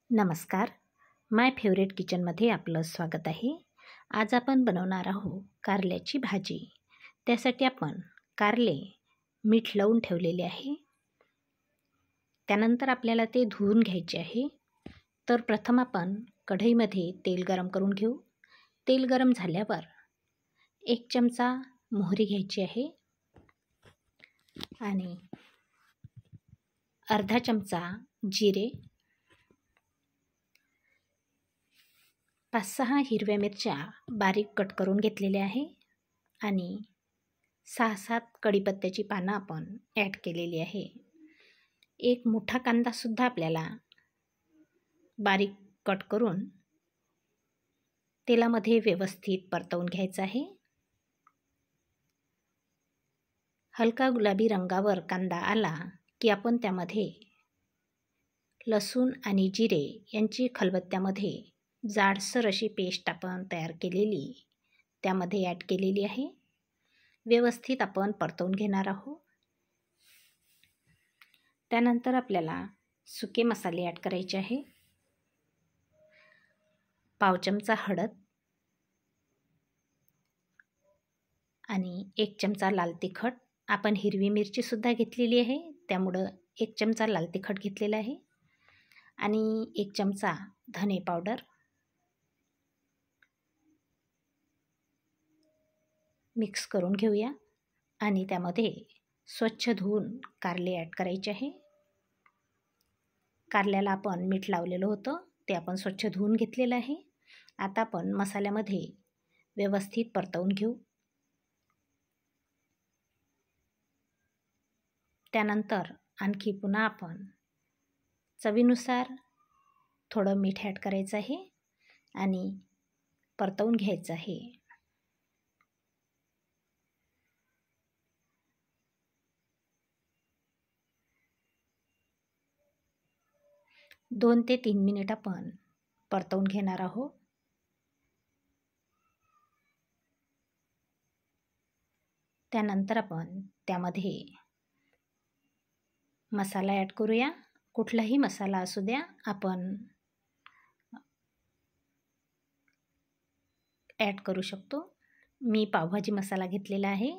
नमस्कार. माय फेवरेट किचनमध्ये आपलं स्वागत आहे. आज आपण बनवणार आहोत कारल्याची भाजी. त्यासाठी आपण कारले मीठ लावून ठेवलेले आहे. त्यानंतर आपल्याला ते धुवून घ्यायचे आहे. तर प्रथम आपण कढईमध्ये तेल गरम करून घेऊ. तेल गरम झाल्यावर 1 चमचा मोहरी घ्यायची आहे आणि अर्धा चमचा जिरे, 5-6 हिरव्या मिरच्या बारीक कट करून घेतलेल्या आहे आणि 6-7 कढीपत्त्याची पानं आपण ॲड केलेली आहे. एक मोठा कांदासुद्धा आपल्याला बारीक कट करून तेलामध्ये व्यवस्थित परतवून घ्यायचा आहे. हलका गुलाबी रंगावर कांदा आला की आपण त्यामध्ये लसूण आणि जिरे यांची खलबत्त्यामध्ये जाडसर अशी पेस्ट आपण तयार केलेली त्यामध्ये ॲड केलेली आहे. व्यवस्थित आपण परतवून घेणार आहोत. त्यानंतर आपल्याला सुके मसाले ॲड करायचे आहे. पाव चमचा हळद आणि 1 चमचा लाल तिखट. आपण हिरवी मिरचीसुद्धा घेतलेली आहे, त्यामुळं 1 चमचा लाल तिखट घेतलेला आहे आणि 1 चमचा धने पावडर. मिक्स करून घेऊया आणि त्यामध्ये स्वच्छ धुवून कारले ॲड करायचे आहे. कारल्याला आपण मीठ लावलेलं होतं ते आपण स्वच्छ धुवून घेतलेलं आहे. आता आपण मसाल्यामध्ये व्यवस्थित परतवून घेऊ. त्यानंतर आणखी पुन्हा आपण चवीनुसार थोडं मीठ ॲड करायचं आहे आणि परतवून घ्यायचं आहे. दोन ते 3 मिनिट आपण परतवून घेणार आहोत. त्यानंतर आपण त्यामध्ये मसाला ॲड करूया. कुठलाही मसाला असू द्या, आपण ॲड करू शकतो. मी पावभाजी मसाला घेतलेला आहे.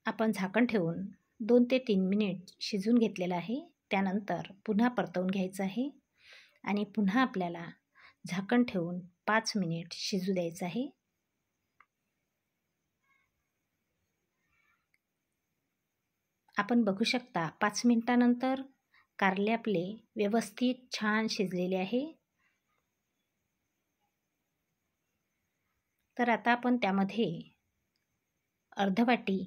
आपण झाकण ठेवून 2 ते 3 मिनिट शिजवून घेतलेलं आहे. त्यानंतर पुन्हा परतवून घ्यायचं आहे आणि पुन्हा आपल्याला झाकण ठेवून 5 मिनिट शिजू द्यायचं आहे. आपण बघू शकता 5 मिनिटानंतर कारले आपले व्यवस्थित छान शिजलेले आहे. तर आता आपण त्यामध्ये अर्ध वाटी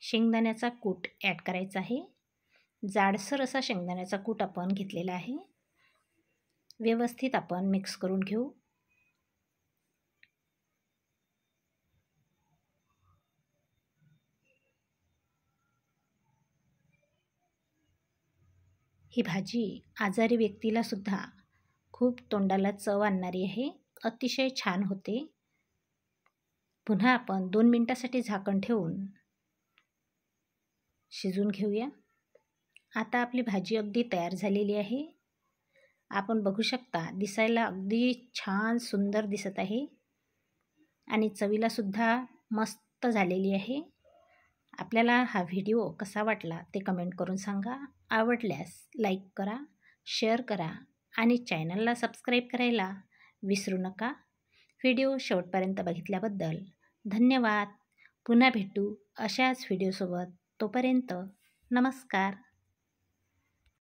शेंगदाण्याचा कूट ॲड करायचा आहे. जाडसर असा शेंगदाण्याचा कूट आपण घेतलेला आहे. व्यवस्थित आपण मिक्स करून घेऊ. ही भाजी आजारी व्यक्तीला सुद्धा खूप तोंडाला चव आणणारी आहे. अतिशय छान होते. पुन्हा आपण 2 मिनिटासाठी झाकण ठेवून शिजवून घेऊया. आता आपली भाजी अगदी तयार झालेली आहे. आपण बघू शकता दिसायला अगदी छान सुंदर दिसत आहे आणि चवीला सुद्धा मस्त झालेली आहे. आपल्याला हा व्हिडिओ कसा वाटला ते कमेंट करून सांगा. आवडल्यास लाईक करा, शेअर करा आणि चॅनलला सबस्क्राईब करायला विसरू नका. व्हिडिओ शेवटपर्यंत बघितल्याबद्दल धन्यवाद. पुन्हा भेटू अशाच व्हिडिओसोबत. तोपर्यंत नमस्कार.